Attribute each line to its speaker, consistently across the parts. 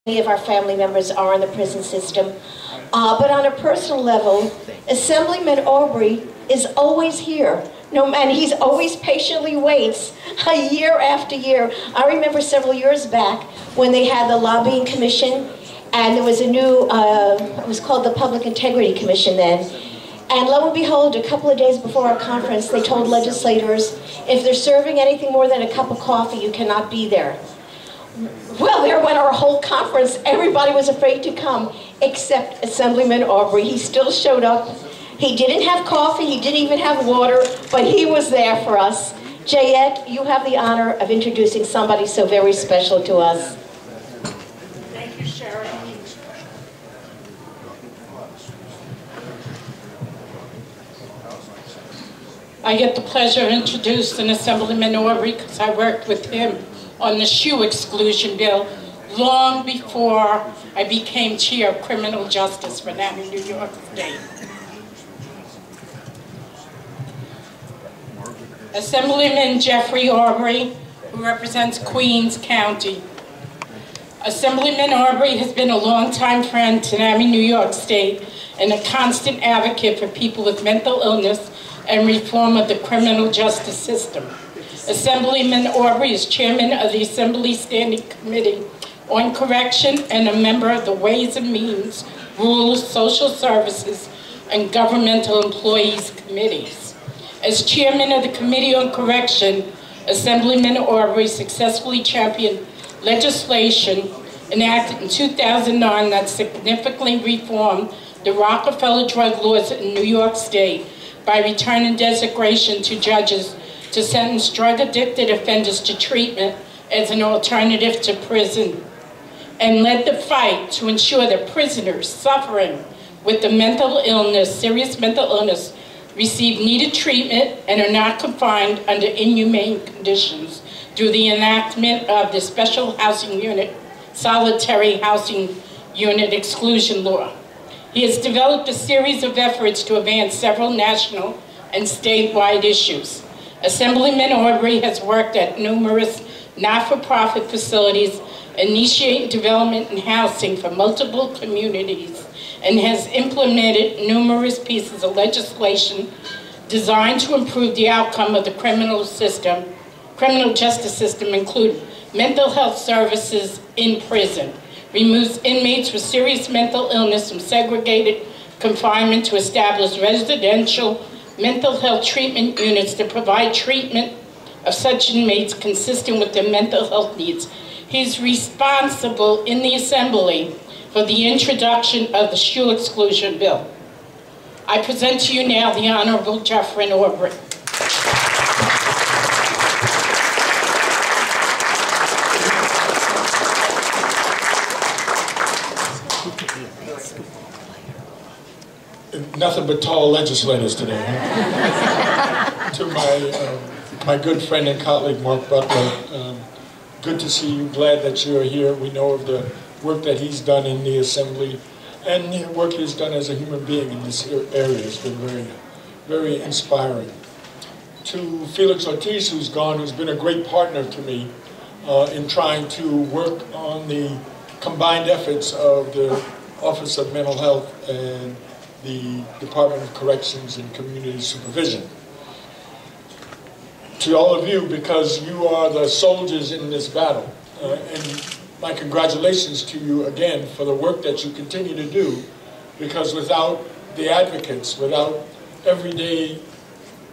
Speaker 1: Many of our family members are in the prison system. But on a personal level, Assemblyman Aubrey is always here. And he's always patiently waits year after year. I remember several years back when they had the lobbying commission, and there was a new, it was called the Public Integrity Commission then. And lo and behold, a couple of days before our conference, they told legislators, if they're serving anything more than a cup of coffee, you cannot be there. Well, there went our whole conference. Everybody was afraid to come, except Assemblyman Aubrey. He still showed up. He didn't have coffee, he didn't even have water, but he was there for us. Jayette, you have the honor of introducing somebody so very special to us.
Speaker 2: Thank you, Sharon. I get the pleasure of introducing Assemblyman Aubrey because I worked with him on the shoe exclusion bill long before I became chair of criminal justice for NAMI New York State. Assemblyman Jeffrey Aubrey, who represents Queens County. Assemblyman Aubrey has been a longtime friend to NAMI New York State and a constant advocate for people with mental illness and reform of the criminal justice system. Assemblyman Aubrey is chairman of the Assembly Standing Committee on Correction and a member of the Ways and Means, Rules, Social Services, and Governmental Employees Committees. As chairman of the Committee on Correction, Assemblyman Aubrey successfully championed legislation enacted in 2009 that significantly reformed the Rockefeller drug laws in New York State by returning designation to judges to sentence drug-addicted offenders to treatment as an alternative to prison, and led the fight to ensure that prisoners suffering with the mental illness, serious mental illness, receive needed treatment and are not confined under inhumane conditions through the enactment of the Special Housing Unit, Solitary Housing Unit Exclusion Law. He has developed a series of efforts to advance several national and statewide issues. Assemblyman Aubrey has worked at numerous not-for-profit facilities, initiating development and housing for multiple communities, and has implemented numerous pieces of legislation designed to improve the outcome of the criminal justice system, including mental health services in prison, removes inmates with serious mental illness from segregated confinement to establish residential mental health treatment units to provide treatment of such inmates consistent with their mental health needs. He's responsible in the Assembly for the introduction of the shoe exclusion bill. I present to you now the Honorable Jeffrion Aubrey.
Speaker 3: Nothing but tall legislators today. Huh? To my good friend and colleague, Mark Butler, good to see you. Glad that you're here. We know of the work that he's done in the Assembly and the work he's done as a human being in this area has been very, very inspiring. To Felix Ortiz, who's gone, who's been a great partner to me in trying to work on the combined efforts of the Office of Mental Health and the Department of Corrections and Community Supervision. To all of you, because you are the soldiers in this battle, and my congratulations to you again for the work that you continue to do, because without the advocates, without everyday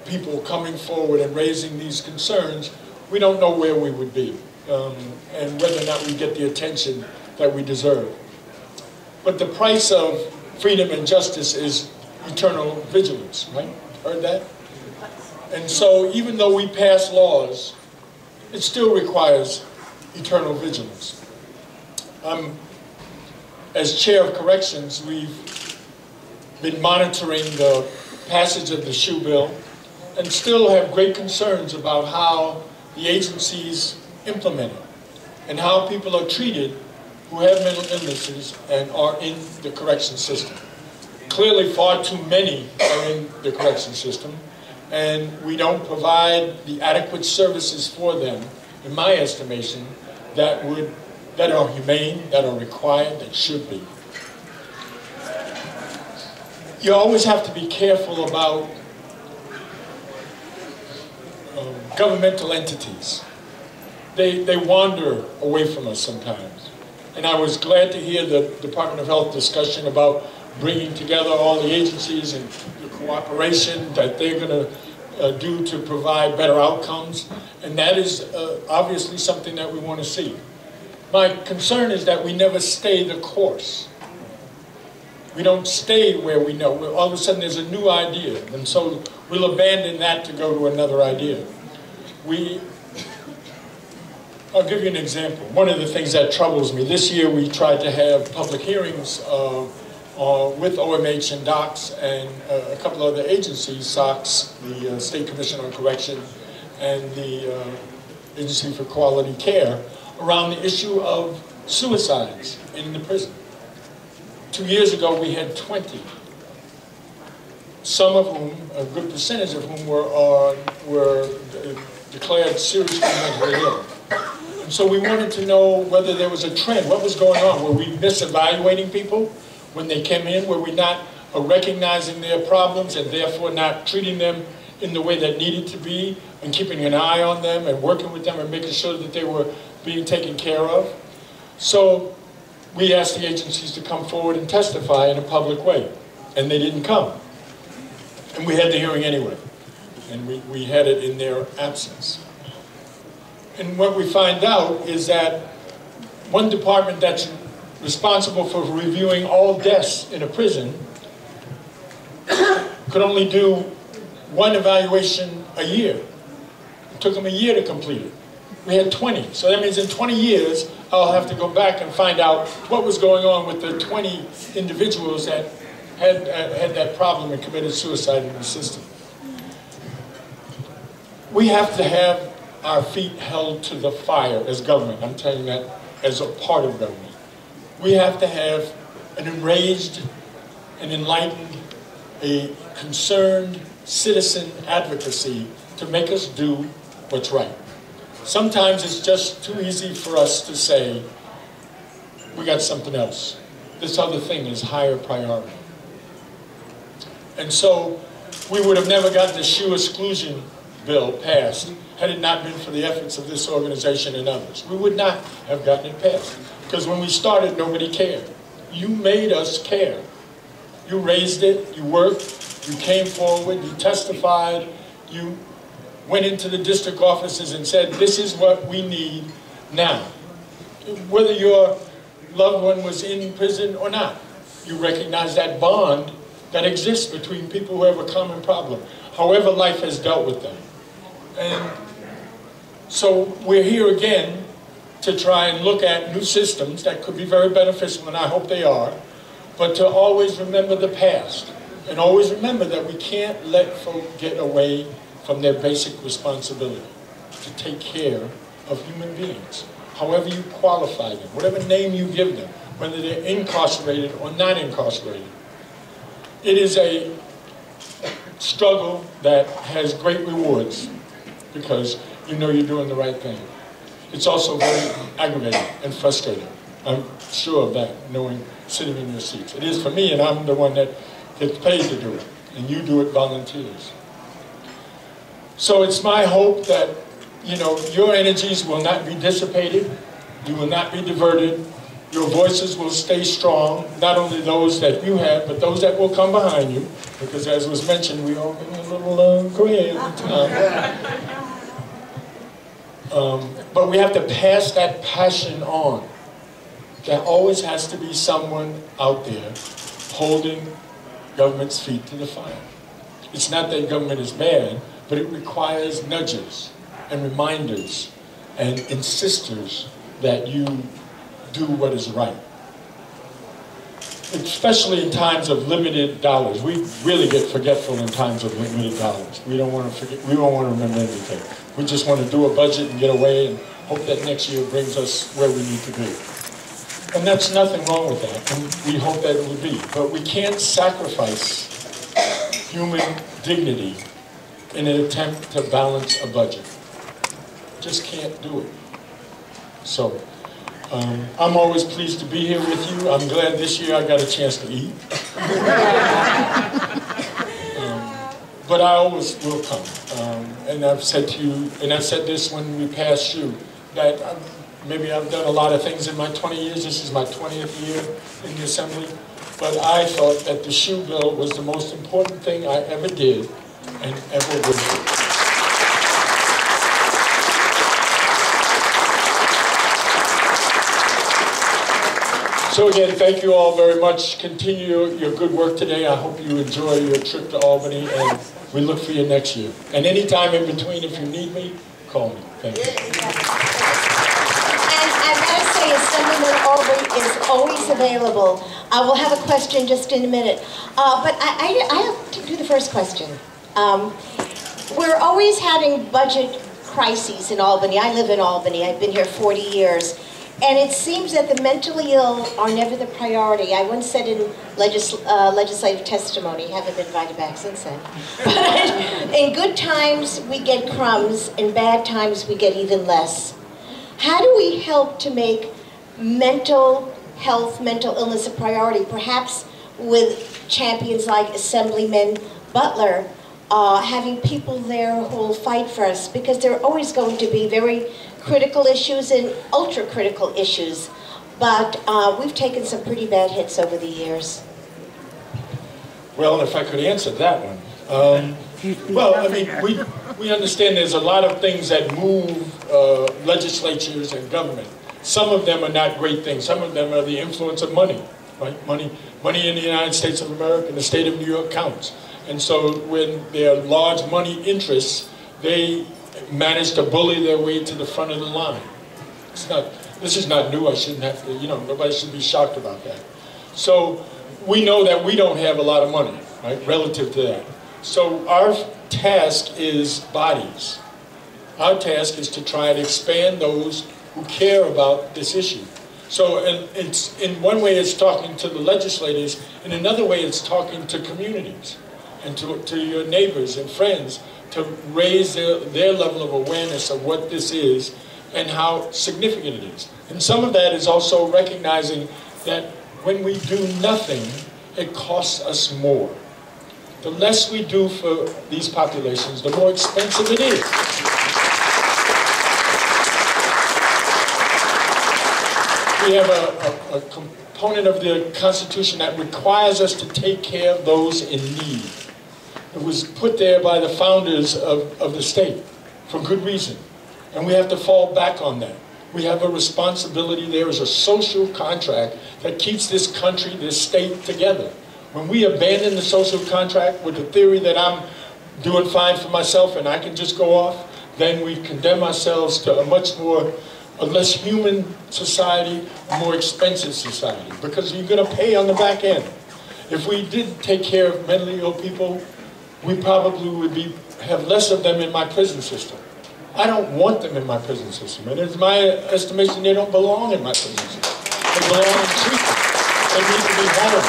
Speaker 3: people coming forward and raising these concerns, we don't know where we would be, and whether or not we get the attention that we deserve. But the price of freedom and justice is eternal vigilance, right? Heard that? And so even though we pass laws, it still requires eternal vigilance. As chair of corrections, we've been monitoring the passage of the shoe bill and still have great concerns about how the agencies implement it and how people are treated who have mental illnesses and are in the correction system. Clearly, far too many are in the correction system, and we don't provide the adequate services for them, in my estimation, that would that are humane, that are required, that should be. You always have to be careful about governmental entities. They wander away from us sometimes. And I was glad to hear the Department of Health discussion about bringing together all the agencies and the cooperation that they're going to do to provide better outcomes. And that is obviously something that we want to see. My concern is that we never stay the course. We don't stay where we know. All of a sudden there's a new idea, and so we'll abandon that to go to another idea. I'll give you an example. One of the things that troubles me, this year we tried to have public hearings with OMH and DOCS and a couple other agencies, SOX, the State Commission on Correction, and the Agency for Quality Care, around the issue of suicides in the prison. 2 years ago we had 20, some of whom, a good percentage of whom were declared seriously mentally ill. And so we wanted to know whether there was a trend, what was going on. Were we misevaluating people when they came in? Were we not recognizing their problems and therefore not treating them in the way that needed to be, and keeping an eye on them and working with them and making sure that they were being taken care of? So we asked the agencies to come forward and testify in a public way, and they didn't come. And we had the hearing anyway, and we had it in their absence. And what we find out is that one department that's responsible for reviewing all deaths in a prison could only do one evaluation a year. It took them a year to complete it. We had 20. So that means in 20 years, I'll have to go back and find out what was going on with the 20 individuals that had that problem and committed suicide in the system. We have to have our feet held to the fire as government. I'm telling you that as a part of government. We have to have an enraged, an enlightened, a concerned citizen advocacy to make us do what's right. Sometimes it's just too easy for us to say, we got something else. This other thing is higher priority. And so we would have never gotten the shoe exclusion bill passed had it not been for the efforts of this organization and others. We would not have gotten it passed. Because when we started, nobody cared. You made us care. You raised it, you worked, you came forward, you testified, you went into the district offices and said, this is what we need now. Whether your loved one was in prison or not, you recognize that bond that exists between people who have a common problem, however life has dealt with them. And so we're here again to try and look at new systems that could be very beneficial, and I hope they are, but to always remember the past, and always remember that we can't let folk get away from their basic responsibility to take care of human beings, however you qualify them, whatever name you give them, whether they're incarcerated or not incarcerated. It is a struggle that has great rewards because you know you're doing the right thing. It's also very aggravating and frustrating. I'm sure of that, knowing, sitting in your seats. It is for me, and I'm the one that gets paid to do it, and you do it volunteers. So it's my hope that, you know, your energies will not be dissipated, you will not be diverted, your voices will stay strong, not only those that you have, but those that will come behind you, because as was mentioned, we all get a little gray every time. But we have to pass that passion on. There always has to be someone out there holding government's feet to the fire. It's not that government is bad, but it requires nudges and reminders and insisters that you do what is right. Especially in times of limited dollars. We really get forgetful in times of limited dollars. We don't want to forget, we don't want to remember anything. We just want to do a budget and get away and hope that next year brings us where we need to be. And that's nothing wrong with that, and we hope that it will be. But we can't sacrifice human dignity in an attempt to balance a budget. Just can't do it. So, I'm always pleased to be here with you. I'm glad this year I got a chance to eat. But I always will come. And I've said to you, and I've said this when we passed you, that maybe I've done a lot of things in my 20 years. This is my 20th year in the Assembly. But I thought that the shoe bill was the most important thing I ever did and ever will do. So again, thank you all very much. Continue your good work today. I hope you enjoy your trip to Albany, and we look for you next year. And any time in between, if you need me, call me. Thank you.
Speaker 1: And I've got to say, Assemblyman Aubrey is always available. I will have a question just in a minute. But I have to do the first question. We're always having budget crises in Albany. I live in Albany. I've been here 40 years. And it seems that the mentally ill are never the priority. I once said in legislative testimony, haven't been invited back since then, but in good times we get crumbs, in bad times we get even less. How do we help to make mental health, mental illness a priority, perhaps with champions like Assemblyman Butler, having people there who will fight for us, because there are always going to be very critical issues and ultra-critical issues, but we've taken some pretty bad hits over the years.
Speaker 3: Well, if I could answer that one. Well, I mean, we understand there's a lot of things that move legislatures and government. Some of them are not great things. Some of them are the influence of money, right? Money in the United States of America and the state of New York counts. And so when there are large money interests, they manage to bully their way to the front of the line. This is not new. I shouldn't have to, nobody should be shocked about that. So we know that we don't have a lot of money, right, relative to that. So our task is bodies. Our task is to try and expand those who care about this issue. So it's, in one way it's talking to the legislators, in another way it's talking to communities and to your neighbors and friends, to raise their level of awareness of what this is and how significant it is. And some of that is also recognizing that when we do nothing, it costs us more. The less we do for these populations, the more expensive it is. We have a component of the Constitution that requires us to take care of those in need. It was put there by the founders of the state for good reason. And we have to fall back on that. We have a responsibility. There is a social contract that keeps this country, this state together. When we abandon the social contract with the theory that I'm doing fine for myself and I can just go off, then we condemn ourselves to a less human society, a more expensive society, because you're going to pay on the back end. If we did take care of mentally ill people, we probably would have less of them in my prison system. I don't want them in my prison system, and in my estimation, they don't belong in my prison system. They belong in treatment. They need to be handled.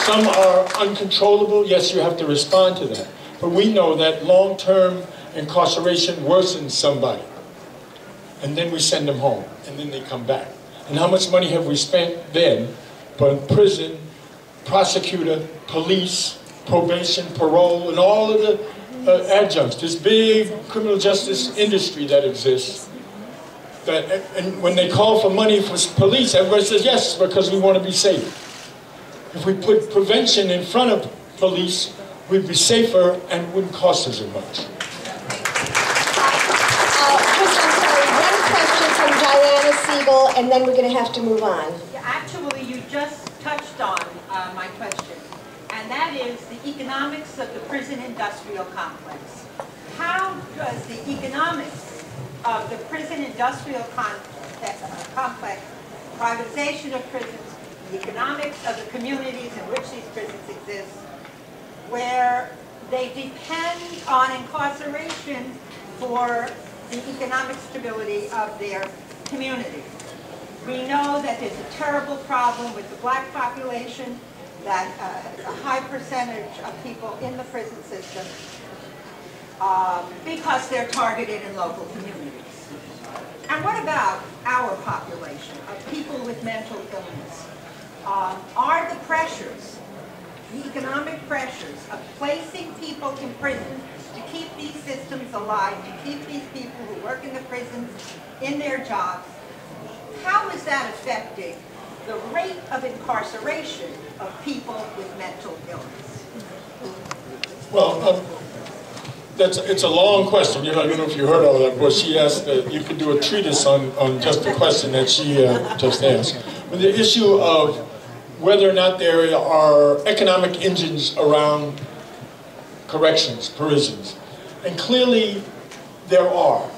Speaker 3: Some are uncontrollable. Yes, you have to respond to that. But we know that long-term incarceration worsens somebody. And then we send them home, and then they come back. And how much money have we spent then for prison, prosecutor, police, probation, parole, and all of the adjuncts, this big criminal justice industry that exists. And when they call for money for police, everybody says yes, because we want to be safe. If we put prevention in front of police, we'd be safer and it wouldn't cost us as much.
Speaker 1: And then we're going to have to move on.
Speaker 4: Actually, you just touched on my question, and that is the economics of the prison industrial complex. How does the economics of the prison industrial complex, privatization of prisons, the economics of the communities in which these prisons exist, where they depend on incarceration for the economic stability of their community? We know that there's a terrible problem with the black population, that a high percentage of people in the prison system, because they're targeted in local communities. And what about our population of people with mental illness? Are the pressures, the economic pressures of placing people in prison to keep these systems alive, to keep these people who work in the prisons in their jobs, how is that affecting the rate of incarceration of people with mental illness?
Speaker 3: Well, it's a long question. You know, I don't know if you heard all that, but she asked that you could do a treatise on just the question that she just asked. But the issue of whether or not there are economic engines around corrections, prisons. And clearly there are.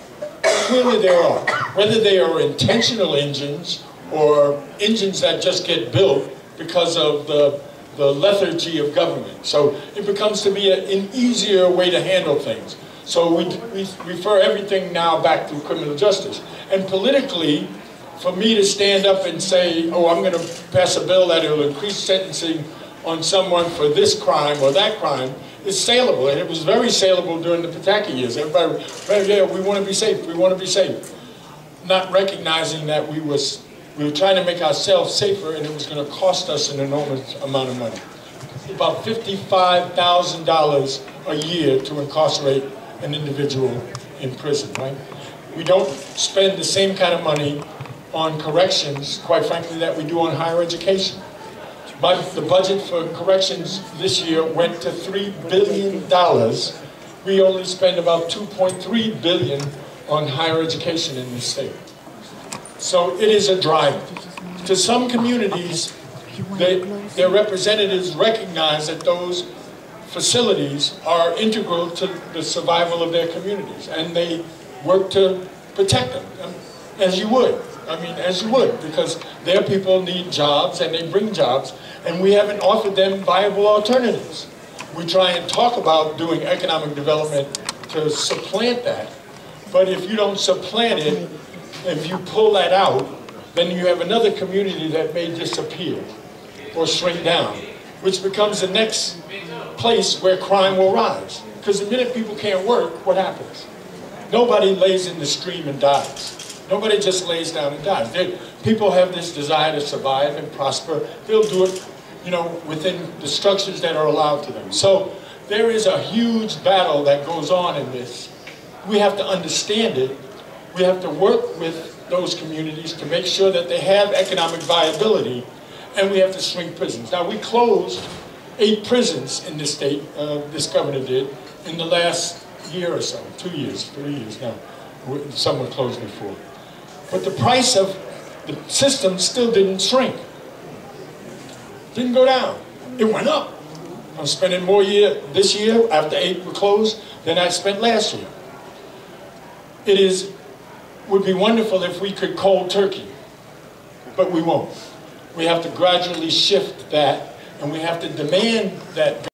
Speaker 3: Clearly there are. Whether they are intentional engines or engines that just get built because of the lethargy of government. So it becomes to be an easier way to handle things. So we refer everything now back to criminal justice. And politically, for me to stand up and say, oh, I'm going to pass a bill that will increase sentencing on someone for this crime or that crime, is saleable. And it was very saleable during the Pataki years. Everybody, yeah, we want to be safe, we want to be safe. Not recognizing that we were trying to make ourselves safer, and it was going to cost us an enormous amount of money. About $55,000 a year to incarcerate an individual in prison, right? We don't spend the same kind of money on corrections, quite frankly, that we do on higher education. But the budget for corrections this year went to $3 billion. We only spend about $2.3 billion on higher education in this state. So it is a driver. To some communities, their representatives recognize that those facilities are integral to the survival of their communities, and they work to protect them, as you would. I mean, as you would, because their people need jobs, and they bring jobs, and we haven't offered them viable alternatives. We try and talk about doing economic development to supplant that, but if you don't supplant it, if you pull that out, then you have another community that may disappear or shrink down, which becomes the next place where crime will rise. Because the minute people can't work, what happens? Nobody lays in the stream and dies. Nobody just lays down and dies. People have this desire to survive and prosper. They'll do it, you know, within the structures that are allowed to them. So there is a huge battle that goes on in this. We have to understand it. We have to work with those communities to make sure that they have economic viability, and we have to shrink prisons. Now, we closed 8 prisons in this state, this governor did, in the last year or so, 2 years, 3 years now. Some were closed before. But the price of the system still didn't shrink. Didn't go down. It went up. I'm spending more this year, after 8 were closed, than I spent last year. Would be wonderful if we could cold turkey, but we won't. We have to gradually shift that, and we have to demand that